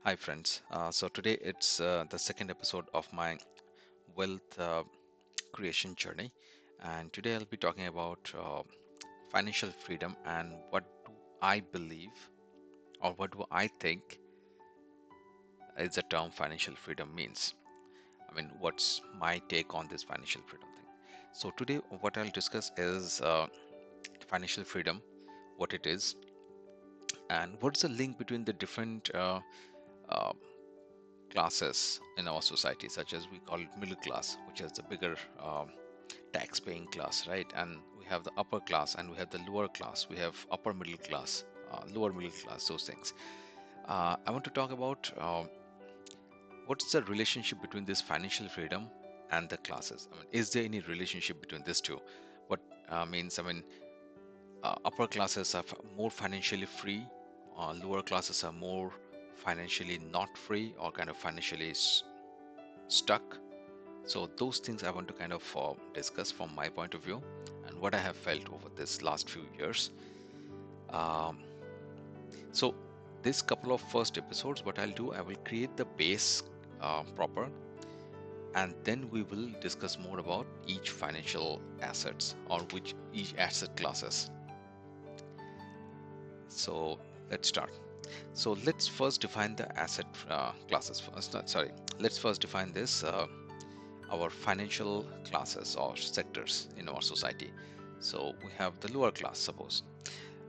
Hi, friends. So today it's the second episode of my wealth creation journey, and today I'll be talking about financial freedom and what do I believe or what do I think is the term financial freedom means. I mean, what's my take on this financial freedom thing? So today, what I'll discuss is financial freedom, what it is, and what's the link between the different uh, classes in our society, such as we call it middle class, which is the bigger tax paying class, right? And we have the upper class and we have the lower class, we have upper middle class, lower middle class, those things. I want to talk about what's the relationship between this financial freedom and the classes. I mean, is there any relationship between these two? What means, I mean, upper classes are more financially free, lower classes are more financially not free or kind of financially stuck. So those things I want to kind of discuss from my point of view and what I have felt over this last few years. Um, so this couple of first episodes, what I'll do, I will create the base proper, and then we will discuss more about each financial assets or which each asset classes. So let's start. So let's first define the asset classes first. Sorry, let's first define this. Our financial classes or sectors in our society. So we have the lower class, suppose.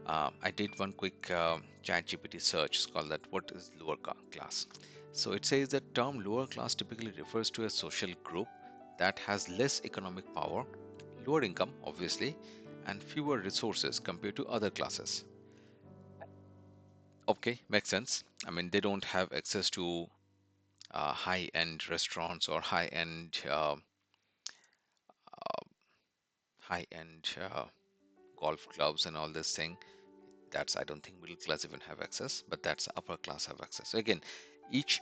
I did one quick chat GPT search, it's called that what is lower class. So it says that term lower class typically refers to a social group that has less economic power, lower income, obviously, and fewer resources compared to other classes. Okay, makes sense. I mean, they don't have access to high-end restaurants or uh, high-end golf clubs and all this thing. That's, I don't think middle class even have access, but that's upper class have access. So again, each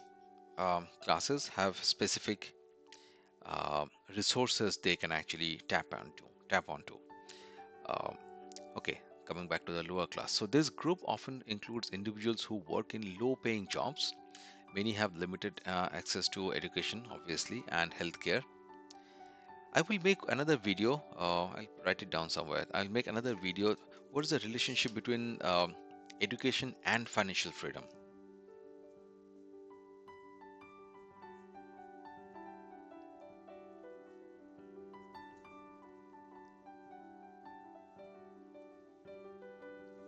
classes have specific resources they can actually tap onto. um, okay, coming back to the lower class, so this group often includes individuals who work in low paying jobs. Many have limited access to education, obviously, and healthcare. I will make another video. I'll write it down somewhere. I'll make another video. What is the relationship between education and financial freedom?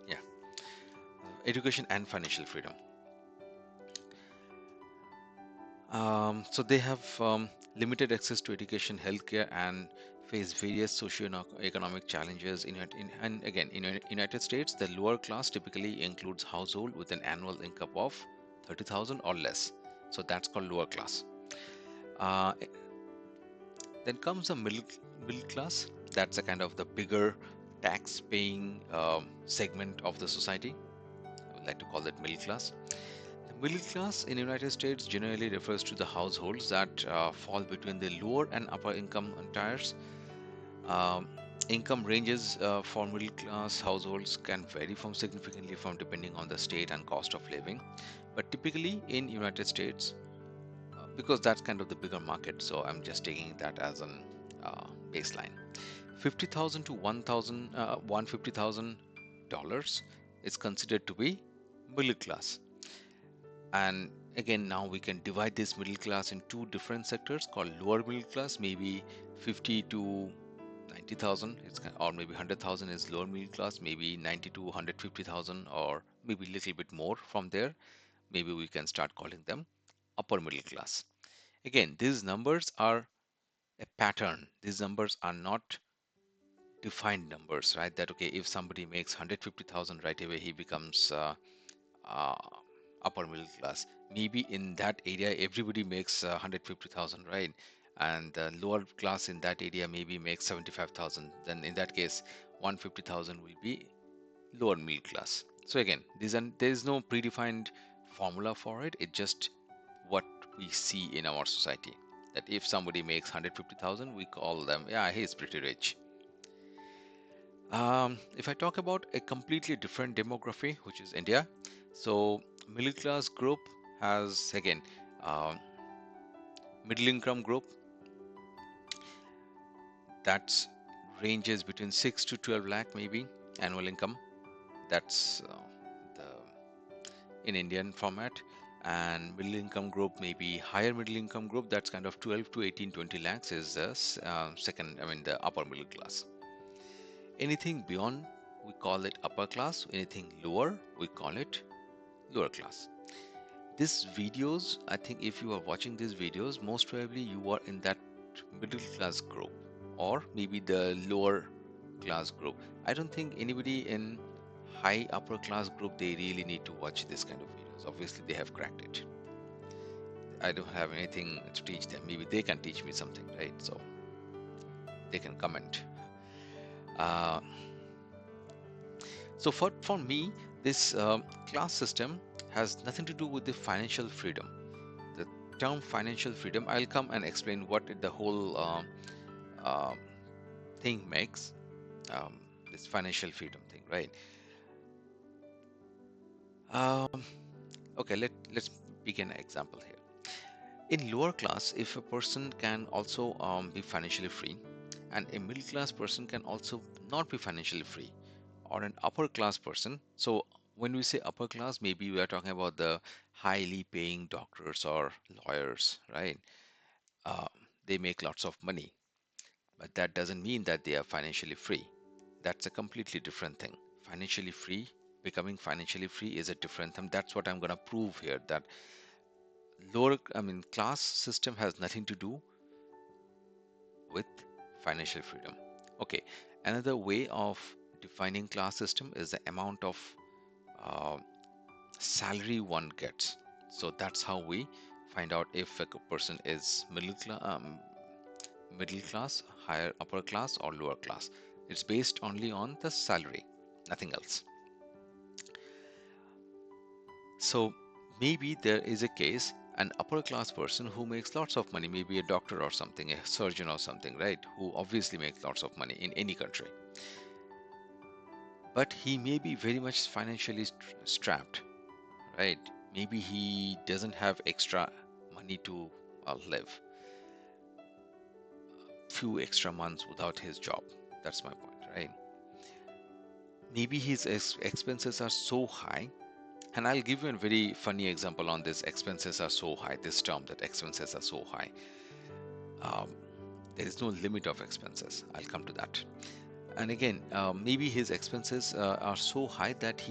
Yeah, education and financial freedom. So they have limited access to education, healthcare, and face various socio-economic challenges. And again, in United States, the lower class typically includes household with an annual income of 30,000 or less. So that's called lower class. Uh, then comes the middle class. That's a kind of the bigger tax-paying segment of the society. I would like to call it middle class. The middle class in the United States generally refers to the households that fall between the lower and upper income tiers. Um, Income ranges for middle class households can vary from significantly from depending on the state and cost of living. But typically in United States, because that's kind of the bigger market, so I'm just taking that as an baseline. 50,000 to 150,000 dollars is considered to be middle class. And again, now we can divide this middle class in two different sectors called lower middle class, maybe 50 to 90,000, or maybe 100,000 is lower middle class, maybe 90 to 150,000, or maybe a little bit more from there. Maybe we can start calling them upper middle class. Again, these numbers are a pattern. These numbers are not defined numbers, right? That okay, if somebody makes 150,000 right away, he becomes uh, upper middle class. Maybe in that area, everybody makes 150,000, right? And the lower class in that area maybe makes 75,000. Then in that case, 150,000 will be lower middle class. So again, there is no predefined formula for it. It's just what we see in our society. That if somebody makes 150,000, we call them, yeah, he's pretty rich. If I talk about a completely different demography, which is India, so middle class group has again uh, middle income group that's ranges between 6 to 12 lakh maybe annual income. That's the in Indian format. And middle income group, maybe higher middle income group, that's kind of 12 to 18, 20 lakhs is the second, I mean, the upper middle class. Anything beyond, we call it upper class. Anything lower, we call it lower class. These videos, I think if you are watching these videos, most probably you are in that middle class group or maybe the lower class group. I don't think anybody in high upper class group they really need to watch this kind of videos. Obviously, they have cracked it. I don't have anything to teach them. Maybe they can teach me something, right? So they can comment. Uh, so for me, this class system has nothing to do with the financial freedom. The term financial freedom, I'll come and explain what the whole uh, thing makes. Um, this financial freedom thing, right? Um, okay, let's begin an example here. In lower class, if a person can also be financially free, and a middle class person can also not be financially free, or an upper class person. So when we say upper class, maybe we are talking about the highly paying doctors or lawyers, right? Uh, they make lots of money, but that doesn't mean that they are financially free. That's a completely different thing. Financially free, becoming financially free is a different thing. That's what I'm going to prove here, that lower, I mean, class system has nothing to do with financial freedom. Okay, another way of defining class system is the amount of uh, salary one gets. So that's how we find out if a person is middle class, higher upper class, or lower class. It's based only on the salary, nothing else. So maybe there is a case, an upper class person who makes lots of money, maybe a doctor or something, a surgeon or something, right? Who obviously makes lots of money in any country. But he may be very much financially strapped, right? Maybe he doesn't have extra money to live few extra months without his job. That's my point, right? Maybe his expenses are so high, and I'll give you a very funny example on this. Expenses are so high, this term, that expenses are so high. Um, there is no limit of expenses. I'll come to that. And again, maybe his expenses are so high that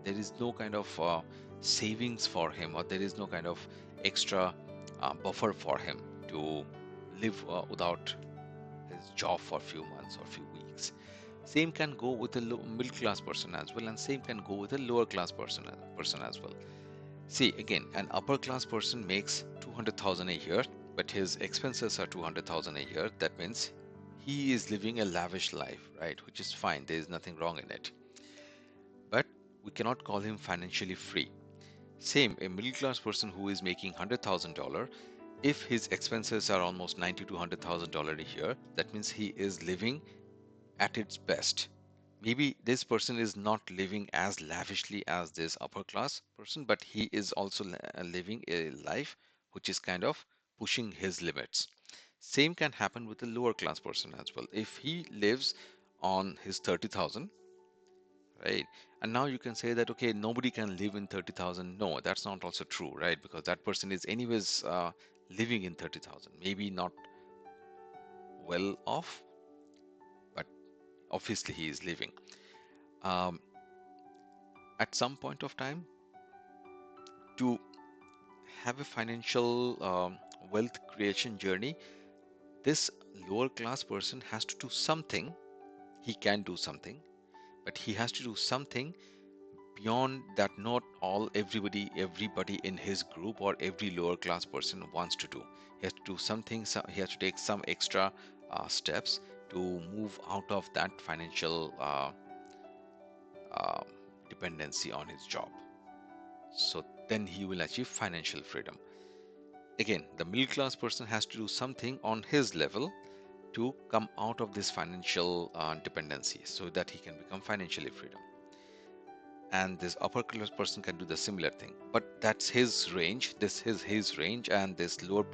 there is no kind of savings for him, or there is no kind of extra buffer for him to live without his job for a few months or few weeks. Same can go with a middle class person as well, and same can go with a lower class person as well. See, again, an upper class person makes 200,000 a year, but his expenses are 200,000 a year. That means he is living a lavish life, right? Which is fine. There is nothing wrong in it. But we cannot call him financially free. Same, a middle class person who is making $100,000, if his expenses are almost 90 to $100,000 a year, that means he is living at its best. Maybe this person is not living as lavishly as this upper class person, but he is also living a life which is kind of pushing his limits. Same can happen with a lower class person as well. If he lives on his 30,000, right? And now you can say that, okay, nobody can live in 30,000. No, that's not also true, right? Because that person is anyways living in 30,000. Maybe not well off, but obviously he is living. Um, at some point of time, to have a financial wealth creation journey, this lower class person has to do something. He can do something, but he has to do something beyond that. Not all everybody in his group or every lower class person wants to do. He has to do something. He has to take some extra steps to move out of that financial uh, dependency on his job. So then he will achieve financial freedom. Again, the middle class person has to do something on his level to come out of this financial dependency so that he can become financially freedom. and this upper class person can do the similar thing, but that's his range. This is his range, and this lower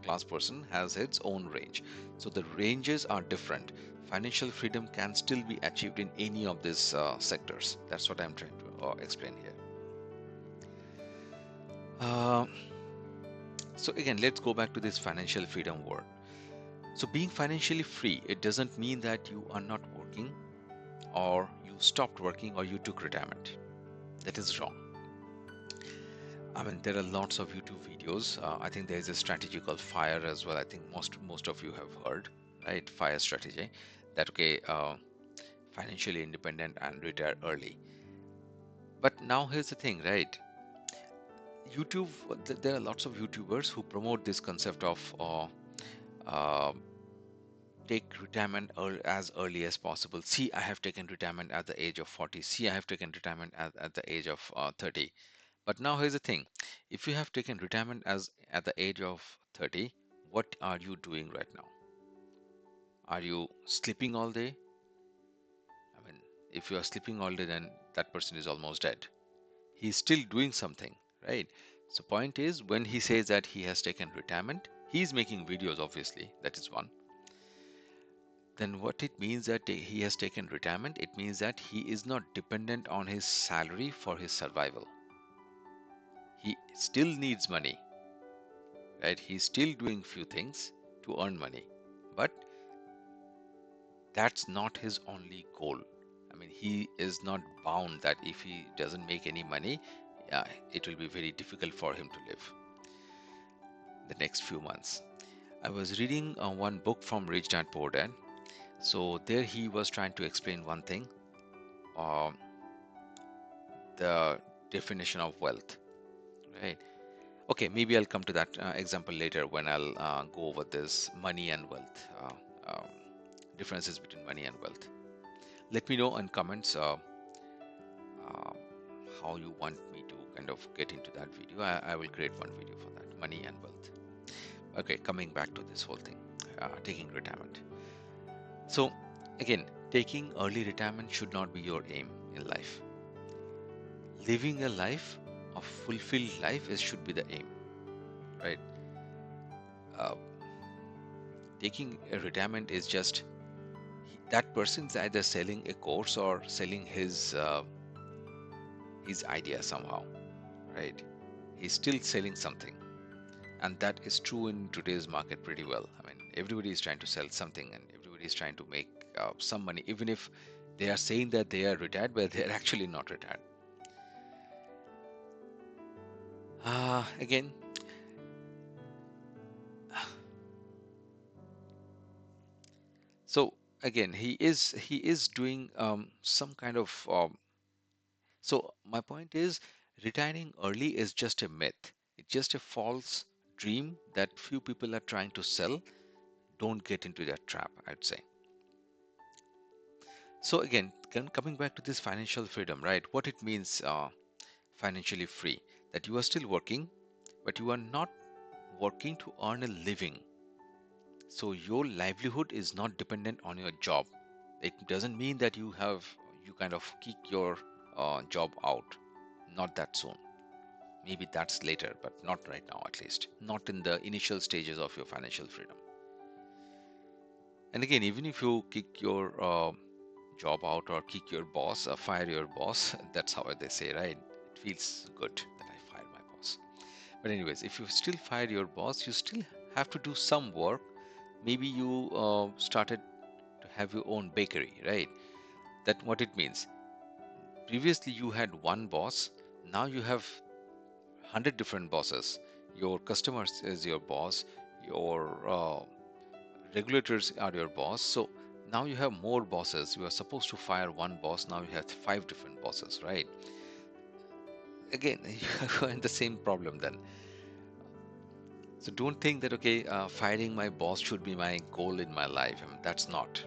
class person has its own range. So the ranges are different. Financial freedom can still be achieved in any of these sectors. That's what I'm trying to explain here. uh, so again, let's go back to this financial freedom word. So being financially free, it doesn't mean that you are not working, or you stopped working, or you took retirement. That is wrong. I mean, there are lots of YouTube videos. I think there is a strategy called FIRE as well. I think most of you have heard, right? FIRE strategy. That okay, financially independent and retire early. But now here's the thing, right? YouTube. There are lots of YouTubers who promote this concept of uh, take retirement as early as possible. See, I have taken retirement at the age of 40. See, I have taken retirement at the age of 30. But now here's the thing. If you have taken retirement as at the age of 30, what are you doing right now? Are you sleeping all day? I mean, if you are sleeping all day, then that person is almost dead. He's still doing something, right? So point is, when he says that he has taken retirement, he's making videos, obviously. That is one. Then what it means that he has taken retirement, it means that he is not dependent on his salary for his survival. He still needs money, right? He's still doing few things to earn money, but that's not his only goal. I mean, he is not bound that if he doesn't make any money, it will be very difficult for him to live the next few months. I was reading one book from Rich Dad Poor Dad. So there he was trying to explain one thing, uh, the definition of wealth, right? Okay, maybe I'll come to that example later when I'll go over this money and wealth, differences between money and wealth. Let me know in comments uh, how you want me to kind of get into that video. I will create one video for that, money and wealth. Okay, coming back to this whole thing, taking retirement. So again, taking early retirement should not be your aim in life. Living a life, a fulfilled life, is should be the aim, right? Uh, Taking a retirement is just that person's either selling a course or selling his idea somehow, right? He's still selling something, and that is true in today's market pretty well. I mean, everybody is trying to sell something, and everybody is trying to make some money, even if they are saying that they are retired, but they are actually not retired. Again, so again, he is doing some kind of so my point is, retiring early is just a myth. It's just a false dream that few people are trying to sell. Don't get into that trap, I'd say. So again, coming back to this financial freedom, right? What it means, financially free, that you are still working, but you are not working to earn a living. So your livelihood is not dependent on your job. It doesn't mean that you kind of kick your job out. Not that soon. Maybe that's later, but not right now, at least. Not in the initial stages of your financial freedom. And again, even if you kick your job out or kick your boss, fire your boss, that's how they say, right? It feels good that I fired my boss. But, anyways, if you still fire your boss, you still have to do some work. Maybe you started to have your own bakery, right? That what it means. Previously, you had one boss, now you have 100 different bosses. Your customers is your boss, your regulators are your boss. So now you have more bosses. You are supposed to fire one boss, now you have five different bosses, right? Again, you are in the same problem then. So don't think that okay, firing my boss should be my goal in my life. I mean, that's not.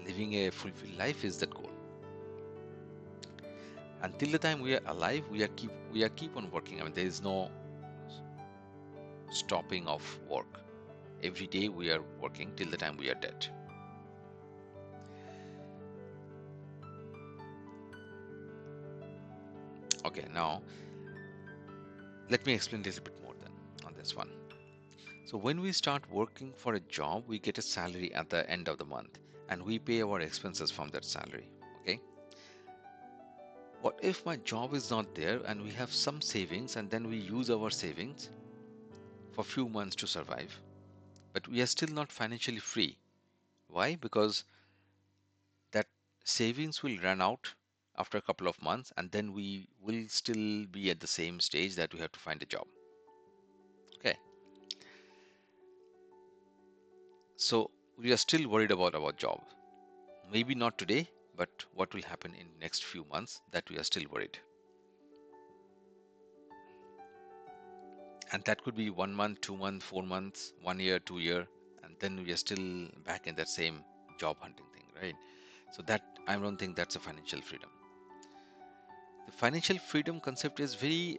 Living a fulfilled life is that goal. Until the time we are alive, we are keep on working. I mean, there is no stopping of work. Every day we are working till the time we are dead. Okay, now let me explain a little bit more then on this one. So when we start working for a job, we get a salary at the end of the month and we pay our expenses from that salary. Okay. What if my job is not there and we have some savings and then we use our savings for few months to survive, but we are still not financially free. Why? Because that savings will run out after a couple of months and then we will still be at the same stage that we have to find a job. Okay. So we are still worried about our job. Maybe not today, but what will happen in next few months, that we are still worried. And that could be 1 month, 2 months, 4 months, 1 year, 2 year, and then we are still back in that same job hunting thing, right? So that, I don't think that's a financial freedom. The financial freedom concept is very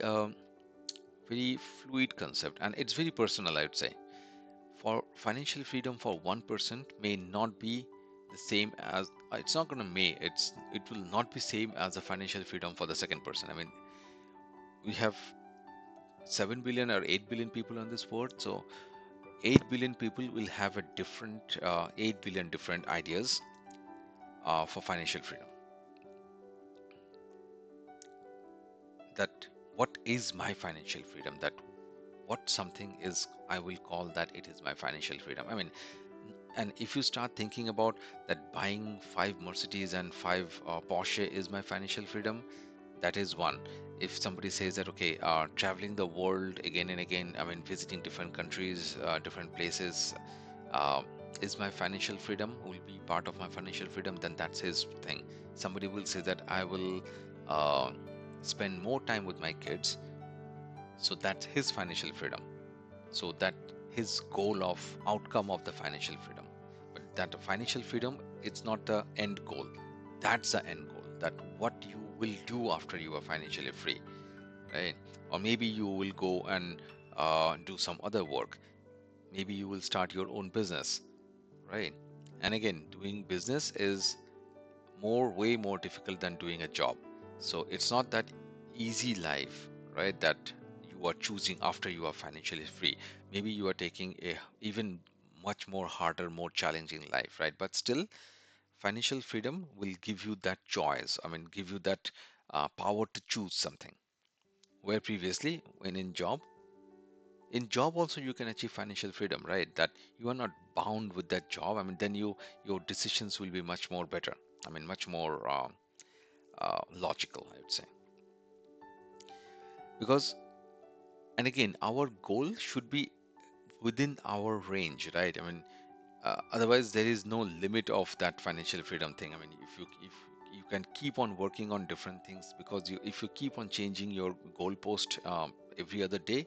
fluid concept, and it's very personal, I would say. For financial freedom for one person may not be the same as, it's not going to may it will not be same as the financial freedom for the second person. I mean, we have 7 billion or 8 billion people on this world, so 8 billion people will have a different 8 billion different ideas for financial freedom. That what is my financial freedom, that what something is, I will call that it is my financial freedom. I mean, and if you start thinking about that buying 5 Mercedes and 5 Porsche is my financial freedom, that is one. If somebody says that, okay, traveling the world again and again, I mean, visiting different countries, different places, uh, is my financial freedom, will be part of my financial freedom, then that's his thing. Somebody will say that I will uh, spend more time with my kids, so that's his financial freedom. So that his goal of outcome of the financial freedom. But that financial freedom, it's not the end goal. That's the end goal. That what you will do after you are financially free, right? Or maybe you will go and do some other work. Maybe you will start your own business, right? And again, doing business is way more difficult than doing a job. So it's not that easy life, right? That you are choosing after you are financially free. Maybe you are taking a even much more harder, more challenging life, right? But still, financial freedom will give you that choice. I mean, give you that power to choose something. Where previously, when in job also you can achieve financial freedom, right? That you are not bound with that job. I mean, then your decisions will be much more better. I mean, much more logical, I would say. Because, and again, our goal should be within our range, right? I mean, otherwise there is no limit of that financial freedom thing. I mean, if you can keep on working on different things, because if you keep on changing your goalpost every other day,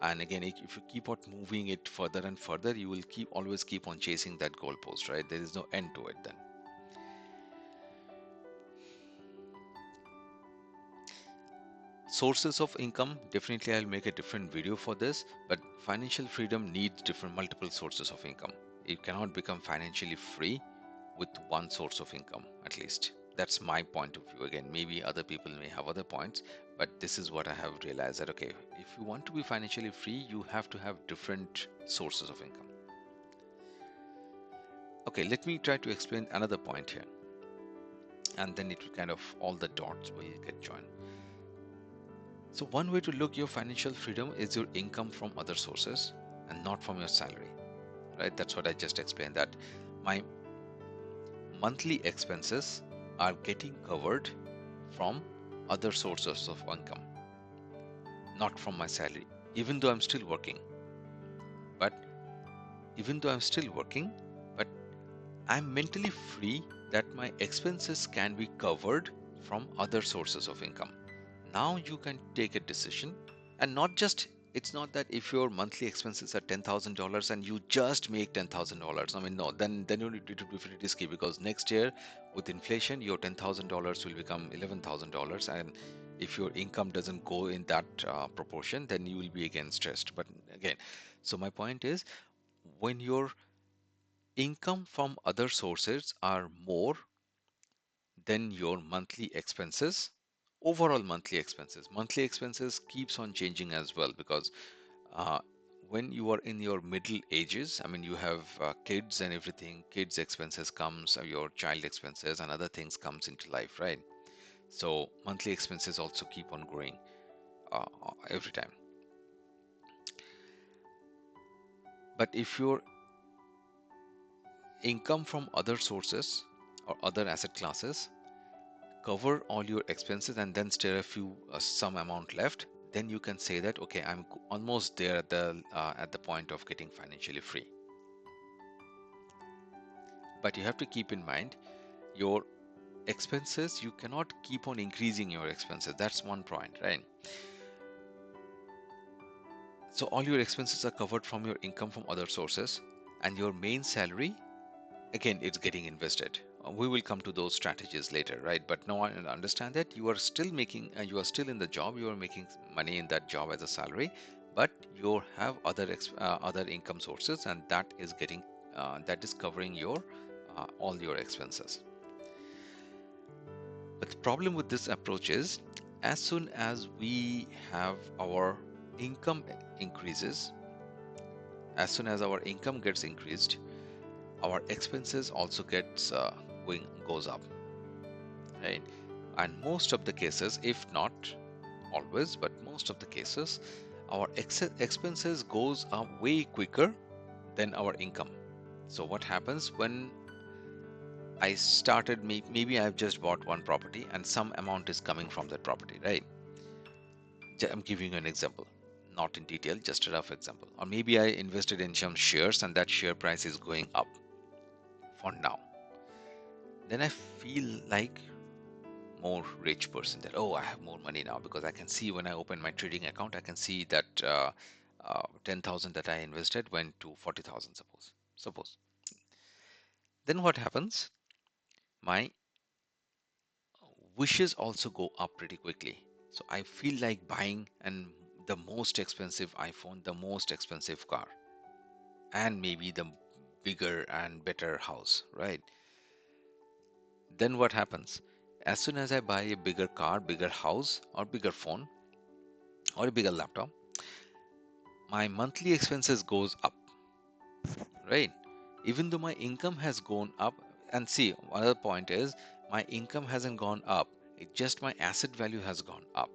and again, if you keep on moving it further and further, you will always keep on chasing that goalpost, right? There is no end to it then. Sources of income, definitely I'll make a different video for this, but financial freedom needs different multiple sources of income. You cannot become financially free with one source of income, at least. That's my point of view. Again, maybe other people may have other points, but this is what I have realized, that okay, if you want to be financially free, you have to have different sources of income. Okay, let me try to explain another point here, and then it will kind of, all the dots will get joined. So one way to look your financial freedom is your income from other sources and not from your salary, right? That's what I just explained, that my monthly expenses are getting covered from other sources of income, not from my salary. Even though I'm still working, but even though I'm still working, but I'm mentally free that my expenses can be covered from other sources of income. Now you can take a decision, and not just, it's not that if your monthly expenses are $10,000 and you just make $10,000. I mean, no, then you need to be pretty risky, because next year with inflation your $10,000 will become $11,000, and if your income doesn't go in that proportion, then you will be again stressed. But again, so my point is, when your income from other sources are more than your monthly expenses, Overall monthly expenses keeps on changing as well, because uh, when you are in your middle ages, I mean, you have kids and everything, kids expenses comes, your child expenses and other things comes into life, right? So monthly expenses also keep on growing every time. But if your income from other sources or other asset classes cover all your expenses and then still a few some amount left, then you can say that okay, I'm almost there at the point of getting financially free. But you have to keep in mind your expenses, you cannot keep on increasing your expenses. That's one point, right? So all your expenses are covered from your income from other sources, and your main salary, again, it's getting invested. We will come to those strategies later, right? But now I understand that you are still making, you are still in the job, you are making money in that job as a salary, but you have other income sources, and that is getting that is covering your all your expenses. But the problem with this approach is, as soon as we have our income increases, as soon as our income gets increased, our expenses also gets goes up, right? And most of the cases, if not always, but most of the cases, our expenses goes up way quicker than our income. So what happens when I started, maybe I've just bought one property and some amount is coming from that property, right? I'm giving you an example, not in detail, just a rough example. Or maybe I invested in some shares and that share price is going up for now. Then I feel like more rich person, that oh, I have more money now, because I can see when I open my trading account, I can see that 10,000 that I invested went to 40,000, suppose. Then what happens? My wishes also go up pretty quickly. So I feel like buying and the most expensive iPhone, the most expensive car, and maybe the bigger and better house, right? Then what happens? As soon as I buy a bigger car, bigger house, or bigger phone, or a bigger laptop, my monthly expenses goes up, right? Even though my income has gone up. And see, another point is, my income hasn't gone up, it just my asset value has gone up,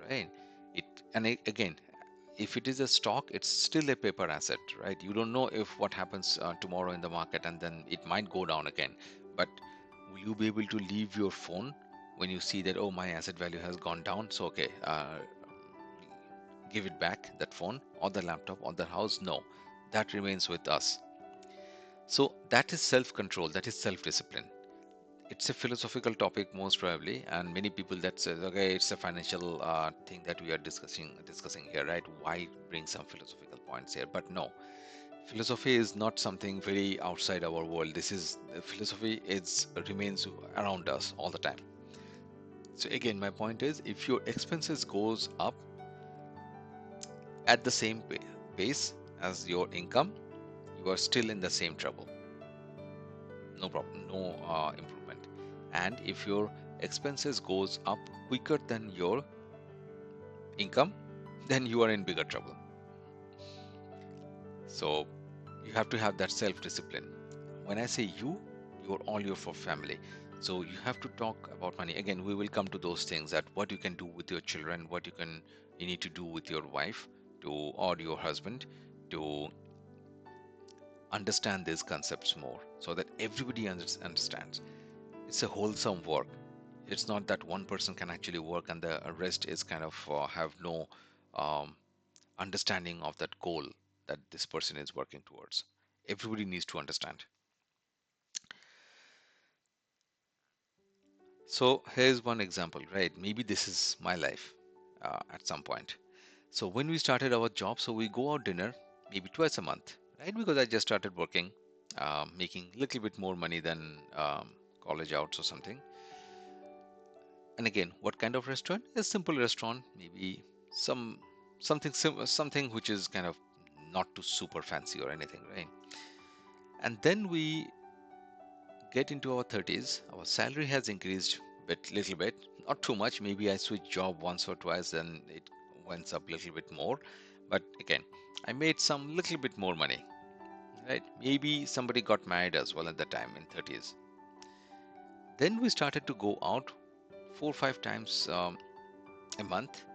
right? it Again, if it is a stock, it's still a paper asset, right? You don't know if what happens tomorrow in the market, and then it might go down again. But will you be able to leave your phone when you see that, oh, my asset value has gone down, so okay, give it back, that phone or the laptop or the house? No, that remains with us. So that is self control, that is self discipline. It's a philosophical topic most probably, and many people that says okay, it's a financial thing that we are discussing here, right? Why bring some philosophical points here? But no, philosophy is not something very outside our world. This is philosophy is remains around us all the time. So again, my point is, if your expenses goes up at the same pace as your income, you are still in the same trouble. No problem, no improvement. And if your expenses goes up quicker than your income, then you are in bigger trouble. So you have to have that self discipline. When I say you, you're all your for family. So you have to talk about money. Again, we will come to those things, that what you can do with your children, what you need to do with your wife to, or your husband, to understand these concepts more, so that everybody understands. It's a wholesome work. It's not that one person can actually work and the rest is kind of have no um, understanding of that goal that this person is working towards. Everybody needs to understand. So here's one example, right? Maybe this is my life at some point. So when we started our job, so we go out dinner maybe twice a month, right? Because I just started working, making a little bit more money than college outs or something. And again, what kind of restaurant? A simple restaurant, maybe some something which is kind of not too super fancy or anything, right? And then we get into our 30s, our salary has increased bit little bit. not too much. Maybe I switched job once or twice, then it went up a little bit more. But again, I made some little bit more money, right? Maybe somebody got married as well at the time in 30s. Then we started to go out 4 or 5 times a month,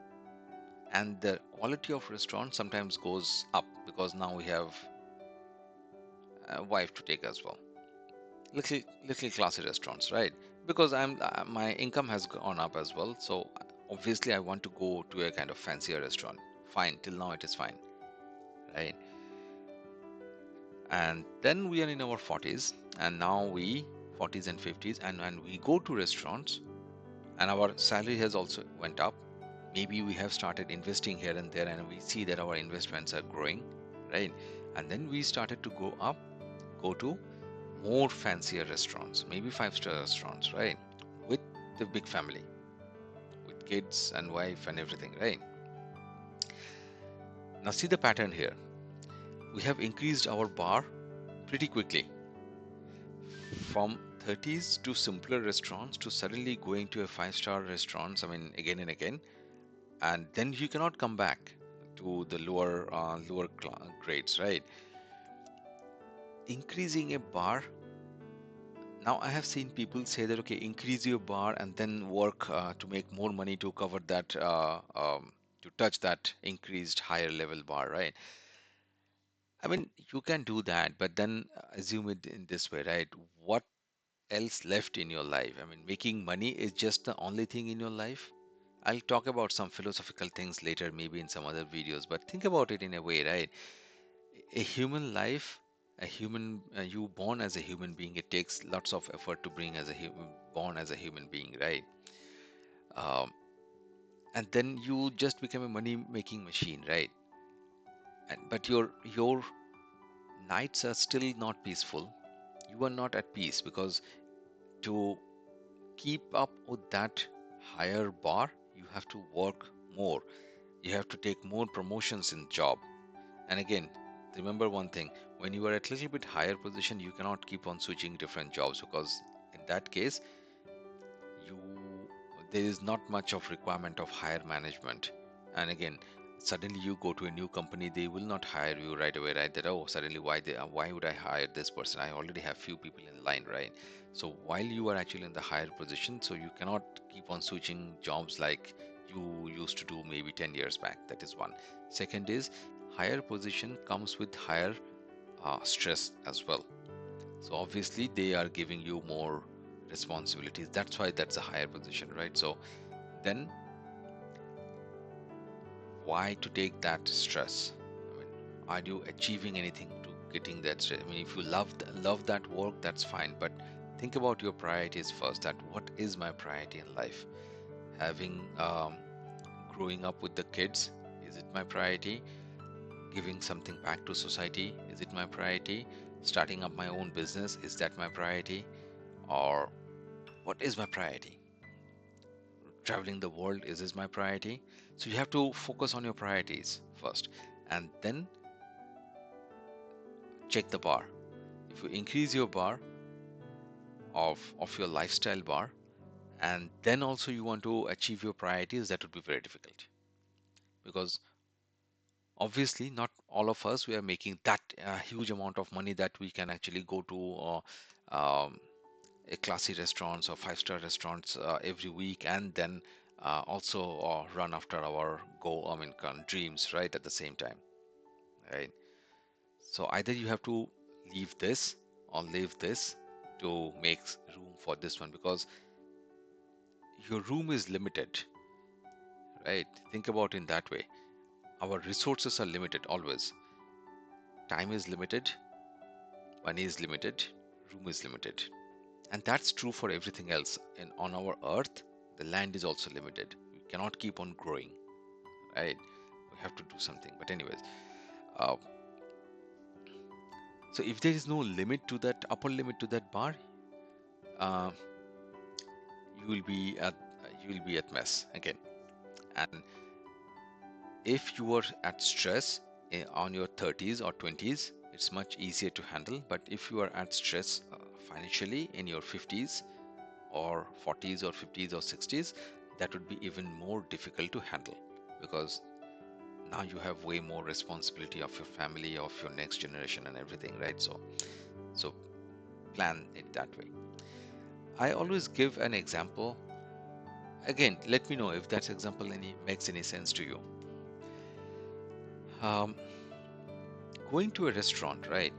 and the quality of restaurant sometimes goes up because now we have a wife to take as well. Little classy restaurants, right? Because my income has gone up as well, so obviously I want to go to a kind of fancier restaurant. Fine, till now it is fine, right? And then we are in our 40s, and now we 40s and 50s, and when we go to restaurants, and our salary has also went up, maybe we have started investing here and there, and we see that our investments are growing, right? And then we started to go to more fancier restaurants, maybe five-star restaurants, right? With the big family, with kids and wife and everything, right? Now see the pattern here. We have increased our bar pretty quickly from 30s to simpler restaurants to suddenly going to a five-star restaurants. I mean, again and again, and then you cannot come back to the lower grades, right? Increasing a bar. Now I have seen people say that okay, increase your bar and then work to make more money to cover that to touch that increased higher level bar, right? I mean, you can do that, but then assume it in this way, right? What else left in your life? I mean, making money is just the only thing in your life. I'll talk about some philosophical things later, maybe in some other videos, but think about it in a way, right? A human life, you born as a human being, it takes lots of effort to bring as a human, born as a human being, right? Um, and then you just become a money making machine, right? But your nights are still not peaceful. You are not at peace because to keep up with that higher bar, you have to work more. You have to take more promotions in job. And again, remember one thing, when you are at a little bit higher position, you cannot keep on switching different jobs because in that case, you there is not much of requirement of higher management. And again, suddenly you go to a new company, they will not hire you right away, right? That oh, suddenly why would I hire this person? I already have few people in line, right? So while you are actually in the higher position, so you cannot keep on switching jobs like you used to do maybe 10 years back. That is one. Second is higher position comes with higher stress as well. So obviously they are giving you more responsibilities. That's why that's a higher position, right? So then why to take that stress? I mean, are you achieving anything to getting that stress? I mean, if you love that work, that's fine. But think about your priorities first. That what is my priority in life? Having growing up with the kids, is it my priority? Giving something back to society, is it my priority? Starting up my own business, is that my priority? Or what is my priority? Traveling the world, is this my priority? So you have to focus on your priorities first and then check the bar. If you increase your bar of your lifestyle bar and then also you want to achieve your priorities, that would be very difficult because obviously not all of us we are making that huge amount of money that we can actually go to a classy restaurants or five-star restaurants every week and then also run after our goal, I mean dreams, right, at the same time, right? So either you have to leave this or leave this to make room for this one because your room is limited, right? Think about in that way. Our resources are limited always. Time is limited, money is limited, room is limited. And that's true for everything else. And on our earth, the land is also limited. We cannot keep on growing, right? We have to do something. But anyways, uh, so if there is no limit to that upper limit to that bar, uh, you will be at mess again. And if you are at stress on your 30s or 20s, it's much easier to handle. But if you are at stress financially in your 50s or 40s or 50s or 60s, that would be even more difficult to handle, because now you have way more responsibility of your family, of your next generation and everything, right? So plan it that way. I always give an example. Again, let me know if that example any makes any sense to you. um, Going to a restaurant, right?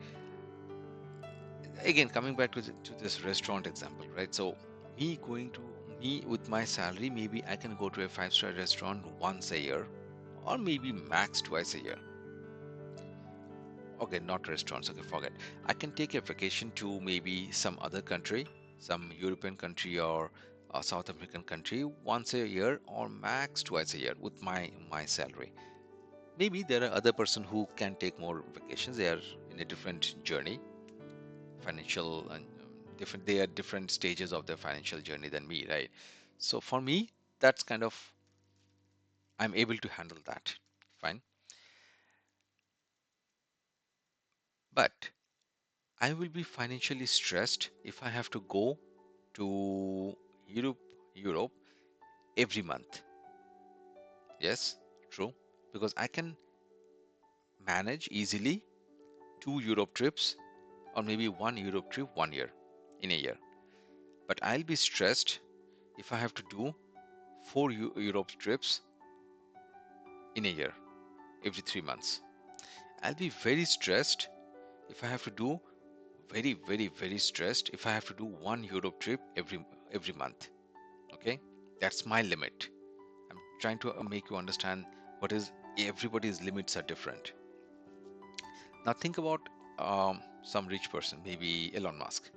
Again, coming back to this restaurant example, right? So me going to me with my salary, maybe I can go to a five-star restaurant once a year, or maybe max twice a year. Okay, not restaurants, okay, forget. I can take a vacation to maybe some other country, some European country, or a South African country once a year, or max twice a year with my salary. Maybe there are other person who can take more vacations. They are in a different journey, financial, and different. They are different stages of their financial journey than me, right? So for me, that's kind of, I'm able to handle that. Fine. But I will be financially stressed if I have to go to Europe, Europe every month. Yes, true. Because I can manage easily two Europe trips, or maybe one Europe trip 1 year in a year. But I'll be stressed if I have to do four Europe trips in a year, every 3 months. I'll be very stressed if I have to do, very stressed if I have to do one Europe trip every month. Okay, that's my limit. I'm trying to make you understand what is, everybody's limits are different. Now think about some rich person, maybe Elon Musk,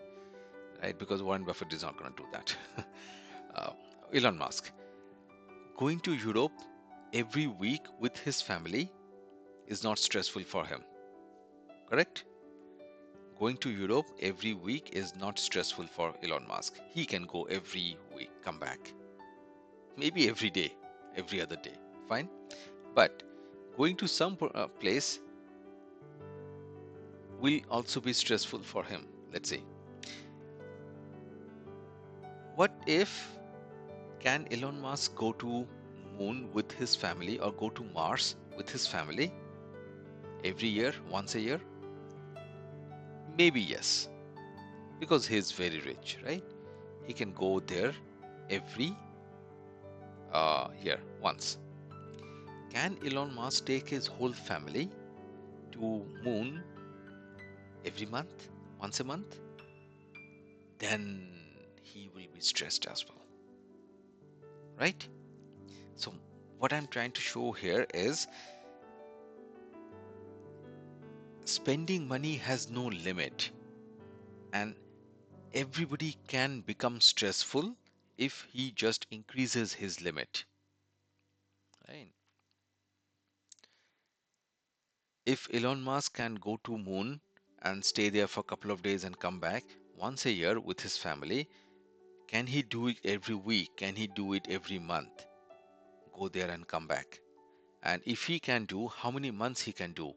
right? Because Warren Buffett is not going to do that. uh, Elon Musk going to Europe every week with his family is not stressful for him, correct? Going to Europe every week is not stressful for Elon Musk. He can go every week, come back, maybe every day, every other day, fine. But going to some place will also be stressful for him. Let's say, what if, can Elon Musk go to moon with his family, or go to Mars with his family every year, once a year? Maybe yes, because he's very rich, right? He can go there every year once. Can Elon Musk take his whole family to moon every month, once a month? Then he will be stressed as well, right? So what I'm trying to show here is spending money has no limit, and everybody can become stressful if he just increases his limit, right? If Elon Musk can go to moon and stay there for a couple of days and come back once a year with his family, can he do it every week? Can he do it every month? Go there and come back. And if he can do, how many months he can do?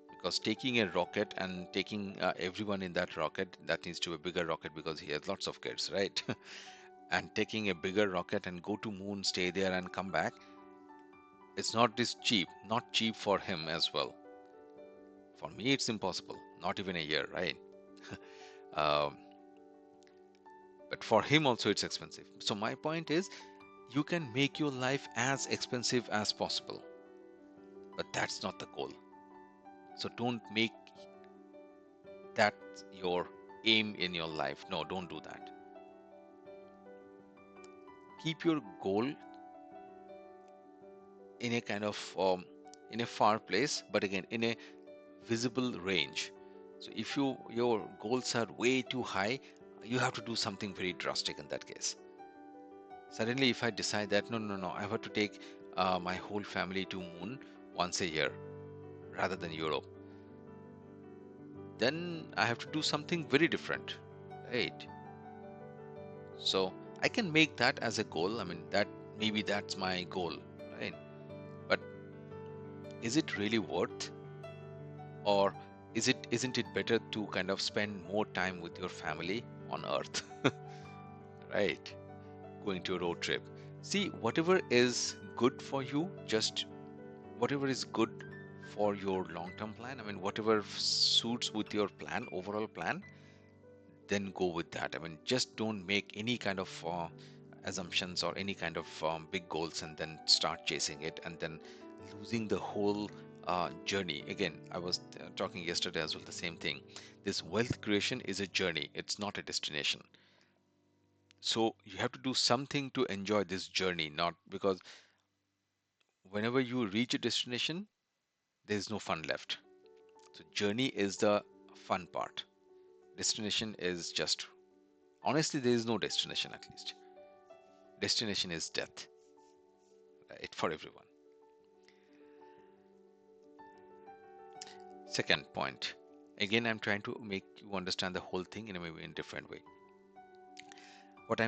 Because taking a rocket and taking everyone in that rocket, that needs to be a bigger rocket because he has lots of kids, right? And taking a bigger rocket and go to moon, stay there and come back, it's not this cheap, not cheap for him as well. For me, it's impossible, not even a year, right? um, but for him also it's expensive. So my point is, you can make your life as expensive as possible, but that's not the goal. So don't make that your aim in your life. No, don't do that. Keep your goal in a kind of in a far place, but again in a visible range. So if your goals are way too high, you have to do something very drastic in that case. Suddenly, if I decide that no, I have to take my whole family to moon once a year rather than Europe, then I have to do something very different, right? So I can make that as a goal. I mean, that maybe that's my goal, right? But is it really worth, or isn't it better to kind of spend more time with your family on Earth, right? going to a road trip. See, whatever is good for you, just whatever is good for your long term plan, I mean, whatever suits with your plan, overall plan, then go with that. I mean, just don't make any kind of assumptions or any kind of big goals and then start chasing it and then losing the whole journey. Again, I was talking yesterday as well, the same thing. This wealth creation is a journey, it's not a destination. So you have to do something to enjoy this journey, not because whenever you reach a destination, there's no fun left. So journey is the fun part. Destination is just, honestly, there is no destination at least. Destination is death, right, for everyone. Second point. Again, I'm trying to make you understand the whole thing in a maybe in different way. What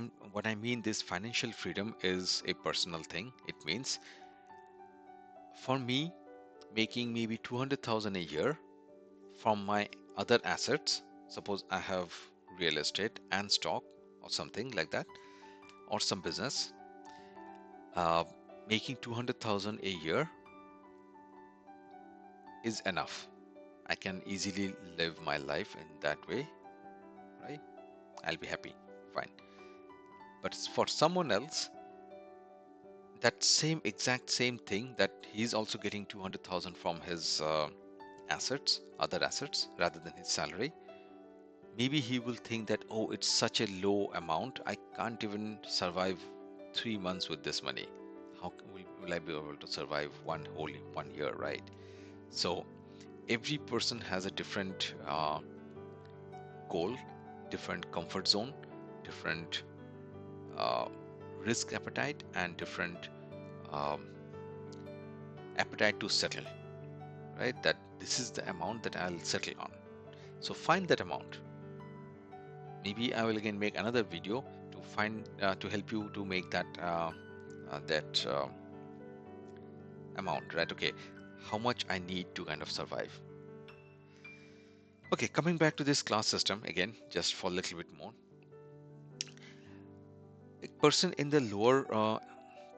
I mean this financial freedom is a personal thing. It means for me making maybe 200,000 a year from my other assets. Suppose I have real estate and stock or something like that, or some business. Uh, Making 200,000 a year is enough. I can easily live my life in that way, right? I'll be happy. Fine. But for someone else, that same exact same thing that he's also getting 200,000 from his assets, other assets, rather than his salary. Maybe he will think that, oh, it's such a low amount. I can't even survive 3 months with this money. How will I be able to survive one whole 1 year, right? So every person has a different goal, different comfort zone, different uh, risk appetite, and different um, appetite to settle, right? That this is the amount that I'll settle on. So find that amount. Maybe I will again make another video to find to help you to make that amount, right? Okay, how much I need to kind of survive. Okay, coming back to this class system again, just for a little bit more. A person in the lower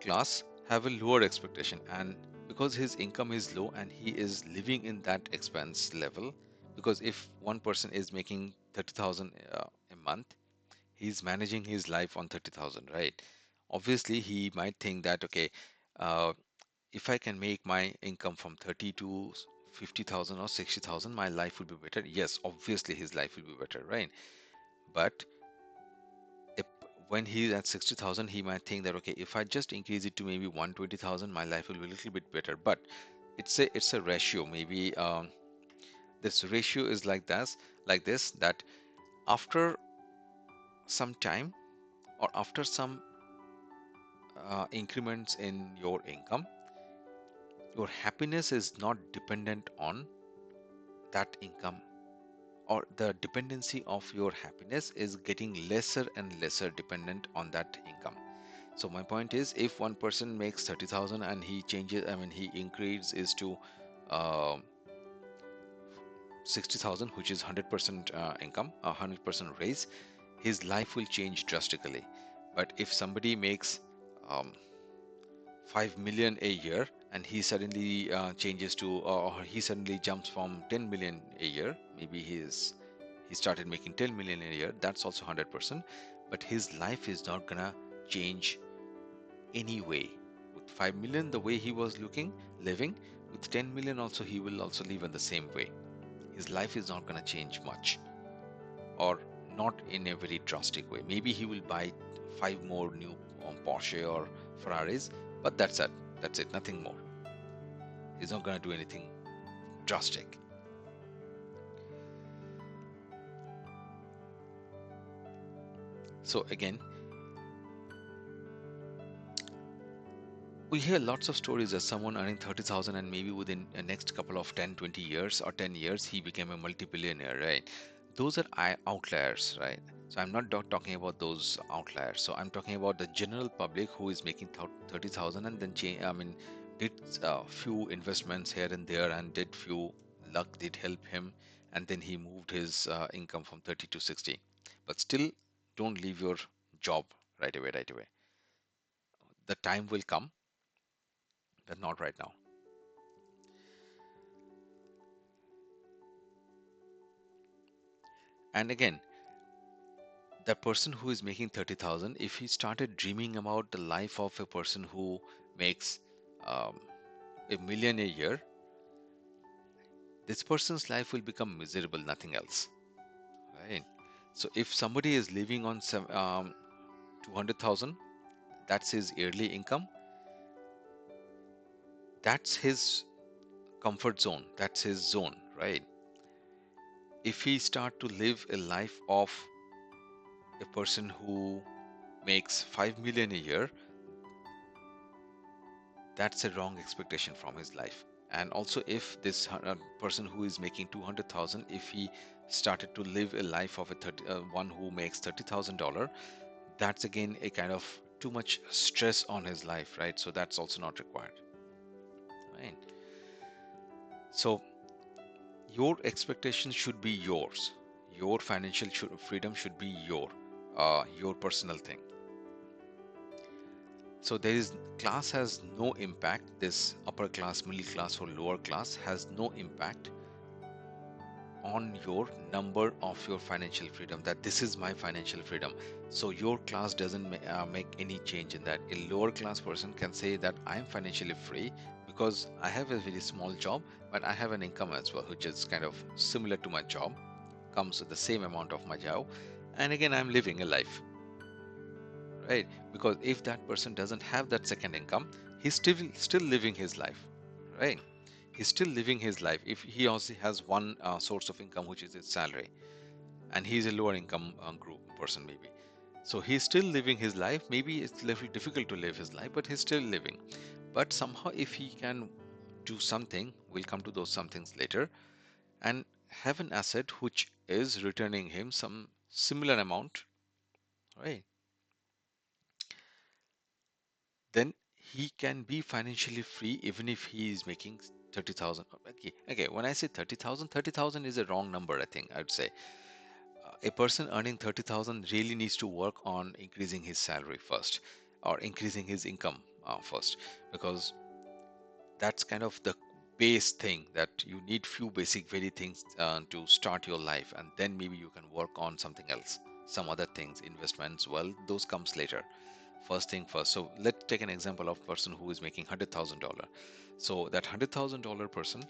class have a lower expectation, and because his income is low and he is living in that expense level, because if one person is making 30,000 a month, he's managing his life on 30,000, right? Obviously he might think that, okay, uh, if I can make my income from 30 to 50,000 or 60,000, my life will be better. Yes, obviously his life will be better, right? But if, when he's at 60,000, he might think that, okay, if I just increase it to maybe 120,000, my life will be a little bit better. But it's a ratio. Maybe this ratio is like this, that after some time or after some increments in your income, your happiness is not dependent on that income, or the dependency of your happiness is getting lesser and lesser dependent on that income. So my point is, if one person makes 30,000 and he changes, I mean, he increases to uh, 60,000, which is 100% income, a 100% raise, his life will change drastically. But if somebody makes um, 5 million a year and he suddenly changes to, or he suddenly jumps from 10 million a year, maybe he started making 10 million a year, that's also 100%, but his life is not gonna change anyway. With 5 million, the way he was living, with 10 million also, he will also live in the same way. His life is not gonna change much, or not in a very drastic way. Maybe he will buy 5 more new Porsche or Ferraris, but that's it, nothing more. He's not gonna do anything drastic. So again, we hear lots of stories of someone earning 30,000 and maybe within the next couple of 10, 20 years or 10 years, he became a multi-billionaire, right? Those are outliers, right? So I'm not talking about those outliers. So I'm talking about the general public who is making 30,000 and then did a few investments here and there and did few luck did help him, and then he moved his income from 30 to 60. But still, don't leave your job right away, right away. the time will come, but not right now. And again, that person who is making 30,000, if he started dreaming about the life of a person who makes um, 1 million a year, this person's life will become miserable, nothing else, right? So if somebody is living on 200,000, that's his yearly income, that's his comfort zone, that's his zone, right? If he start to live a life of a person who makes 5 million a year, that's a wrong expectation from his life. And also, if this person who is making 200,000, if he started to live a life of one who makes $30,000, that's again a kind of too much stress on his life, right? So that's also not required, right? So your expectations should be yours. Your freedom should be your personal thing. So there is class has no impact. This upper class, middle class, or lower class has no impact on your number of your financial freedom. That this is my financial freedom. So your class doesn't make any change in that. A lower class person can say that I am financially free because I have a very small job, but I have an income as well, which is kind of similar to my job, comes with the same amount of my job, and again I'm living a life, right? Because if that person doesn't have that second income, he's still living his life, right? He's still living his life. If he also has one source of income, which is his salary, and he's a lower income group person maybe, so he's still living his life. Maybe it's a little difficult to live his life, but he's still living. But somehow if he can do something, we'll come to those somethings later, and have an asset which is returning him some similar amount, right? Then he can be financially free even if he is making 30,000. Okay, when I say 30,000, 30,000 is a wrong number, I think I'd say. A person earning 30,000 really needs to work on increasing his salary first, or increasing his income first, because that's kind of the base thing, that you need few basic very things to start your life, and then maybe you can work on something else, some other things, investments, well, those comes later. First thing first. So let's take an example of person who is making $100,000. So that $100,000 person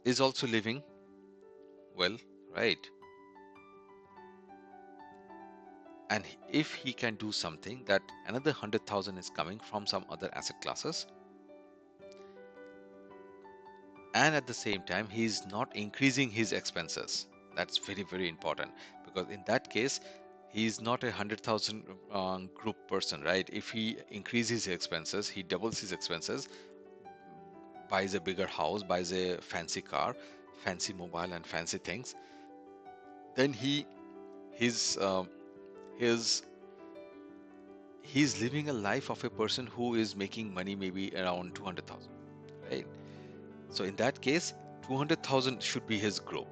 is also living well, right? And if he can do something that another 100,000 is coming from some other asset classes, and at the same time he is not increasing his expenses, that's very very important, because in that case he is not a 100,000 group person, right? If he increases his expenses, he doubles his expenses, buys a bigger house, buys a fancy car, fancy mobile, and fancy things, then his his he's living a life of a person who is making money maybe around 200,000, right? So in that case, 200,000 should be his growth,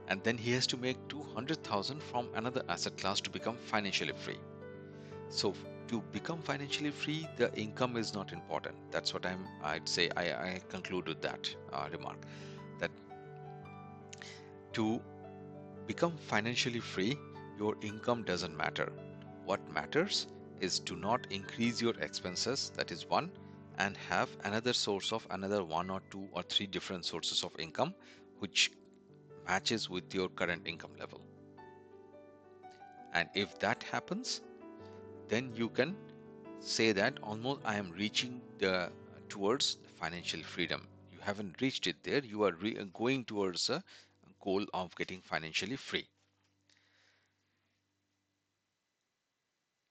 and then he has to make 200,000 from another asset class to become financially free. So to become financially free, the income is not important. That's what I'd say. I conclude with that remark, that to become financially free, your income doesn't matter. What matters is to not increase your expenses, that is one, and have another source of another one or two or three different sources of income which matches with your current income level. And if that happens, then you can say that almost I am reaching the towards financial freedom. You haven't reached it there, you are going towards a goal of getting financially free.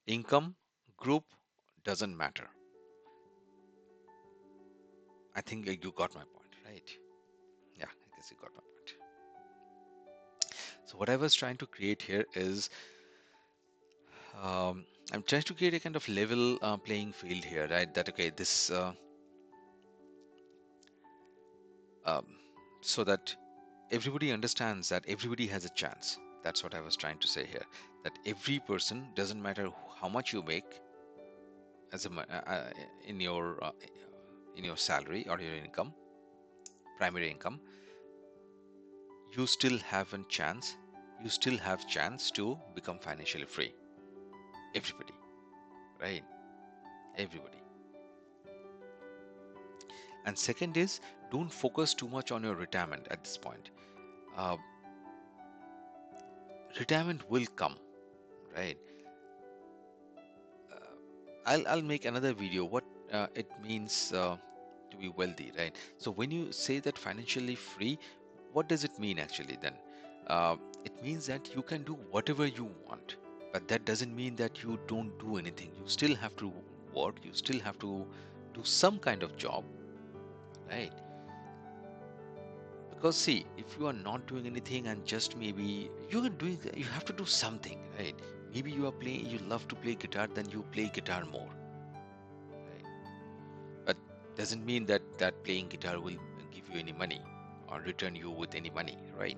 Income group doesn't matter. I think you got my point, right? Yeah, I guess you got my point. So what I was trying to create here is I'm trying to create a kind of level playing field here, right? That okay, this um, so that everybody understands that everybody has a chance. That's what I was trying to say here. That every person, doesn't matter how much you make, as a in your salary or your income, primary income, you still have a chance. You still have chance to become financially free. Everybody, right? Everybody. And second is, don't focus too much on your retirement at this point. Uh, Retirement will come, right? I'll make another video what it means to be wealthy, right? So when you say that financially free, what does it mean actually then? It means that you can do whatever you want, but that doesn't mean that you don't do anything. You still have to work, you still have to do some kind of job, right? Because see, if you are not doing anything and just maybe you are doing, you have to do something, right? Maybe you are playing, you love to play guitar, then you play guitar more, right? But doesn't mean that that playing guitar will give you any money or return you with any money, right?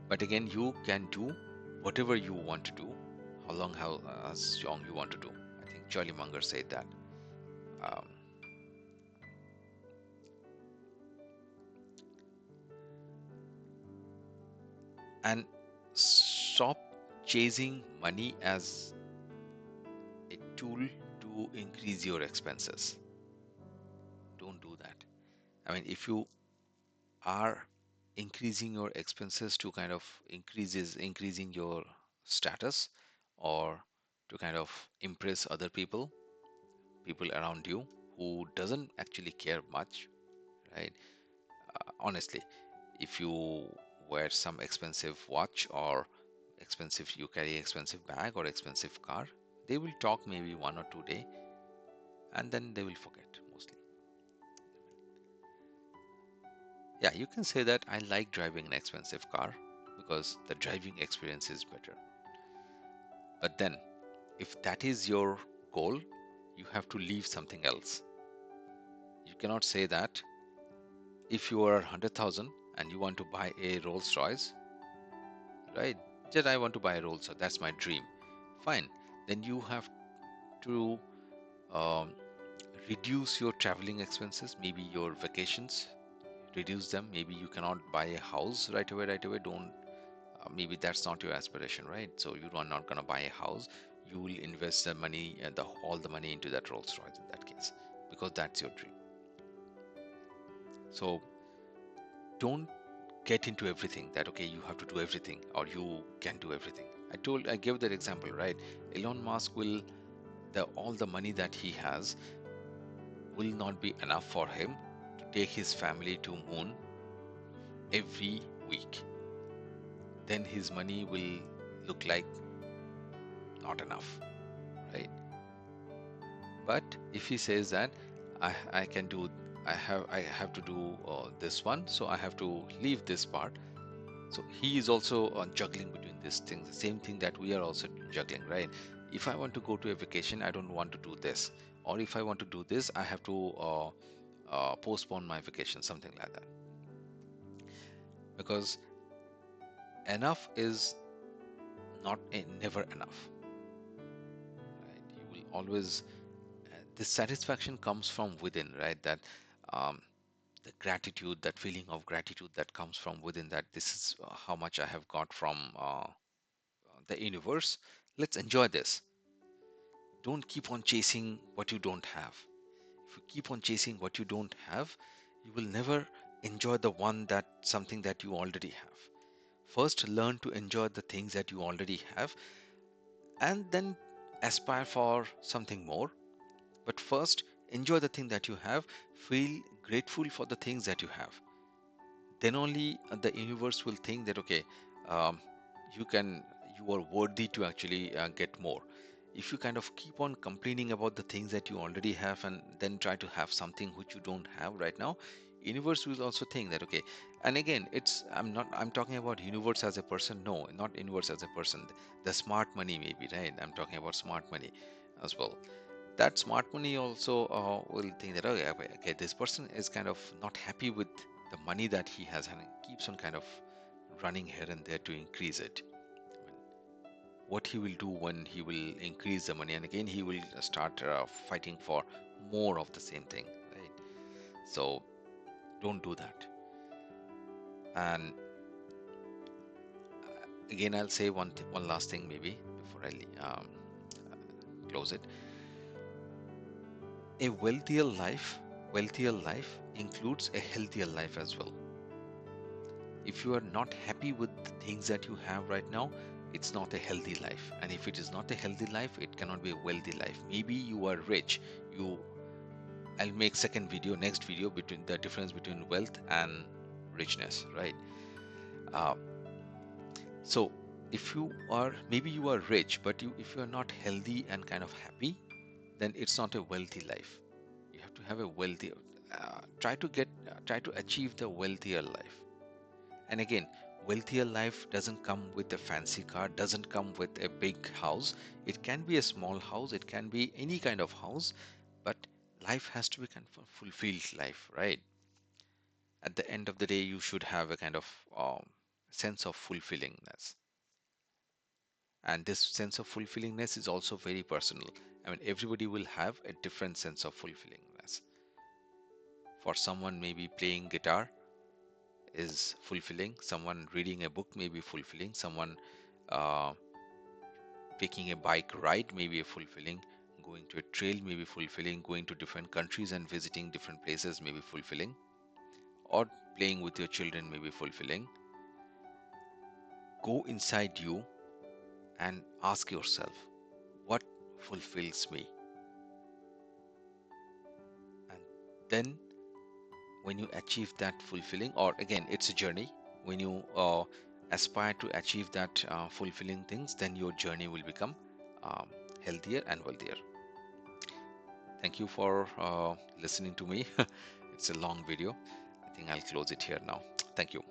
But again, you can do whatever you want to do, how as long you want to do. I think Charlie Munger said that. Um, and stop chasing money as a tool to increase your expenses. Don't do that. I mean, if you are increasing your expenses to kind of increasing your status or to kind of impress other people around you who doesn't actually care much, right? Honestly, if you wear some expensive watch or you carry expensive bag or expensive car, they will talk maybe 1 or 2 day and then they will forget mostly. Yeah, you can say that I like driving an expensive car because the driving experience is better. But then, if that is your goal, you have to leave something else. You cannot say that if you are 100,000 and you want to buy a Rolls Royce, right? Just I want to buy a Rolls Royce, that's my dream. Fine. Then you have to um, reduce your traveling expenses, maybe your vacations, reduce them. Maybe you cannot buy a house right away, Don't maybe that's not your aspiration, right? So you are not going to buy a house. You will invest the money and all the money into that Rolls Royce in that case, because that's your dream. So don't get into everything that okay, you have to do everything or you can do everything. I gave that example, right? Elon Musk will the all the money that he has will not be enough for him to take his family to moon every week. Then his money will look like not enough, right? But if he says that I can do, I have to do this one, so I have to leave this part. So he is also juggling between these things, the same thing that we are also juggling, right? If I want to go to a vacation, I don't want to do this, or if I want to do this, I have to postpone my vacation, something like that. Because enough is not never enough, right? You will always this satisfaction comes from within, right? That um, the gratitude, that feeling of gratitude that comes from within, that this is how much I have got from the universe. Let's enjoy this. Don't keep on chasing what you don't have. If you keep on chasing what you don't have, you will never enjoy the one that something that you already have. First, learn to enjoy the things that you already have and then aspire for something more. But first, enjoy the thing that you have, feel grateful for the things that you have. Then only the universe will think that okay, um, you can, you are worthy to actually get more. If you kind of keep on complaining about the things that you already have and then try to have something which you don't have right now, universe will also think that okay. And again, it's I'm talking about universe as a person, no, not universe as a person. The smart money maybe, right? I'm talking about smart money as well. That smart money also will think that okay, this person is kind of not happy with the money that he has and keeps on kind of running here and there to increase it. I mean, what he will do when he will increase the money, and again he will start fighting for more of the same thing, right? So don't do that. And again, I'll say one last thing maybe before close it. A wealthier life includes a healthier life as well. If you are not happy with the things that you have right now, it's not a healthy life. And if it is not a healthy life, it cannot be a wealthy life. Maybe you are rich. You I'll make next video between the difference between wealth and richness, right? Uh, so if you are maybe you are rich, but if you are not healthy and kind of happy, then it's not a wealthy life. You have to have a wealthier. Try to achieve the wealthier life. And again, wealthier life doesn't come with a fancy car, doesn't come with a big house. It can be a small house, it can be any kind of house, but life has to be kind of a fulfilled life, right? At the end of the day, you should have a kind of sense of fulfillingness. And this sense of fulfillingness is also very personal. I mean, everybody will have a different sense of fulfillingness. For someone, maybe playing guitar is fulfilling, someone reading a book may be fulfilling, someone uh, taking a bike ride may be fulfilling, going to a trail may be fulfilling, going to different countries and visiting different places may be fulfilling, or playing with your children may be fulfilling. Go inside you and ask yourself, what fulfills me? And then when you achieve that fulfilling, or again, it's a journey, when you aspire to achieve that fulfilling things, then your journey will become um, healthier and wealthier. Thank you for listening to me. It's a long video. I think I'll close it here now. Thank you.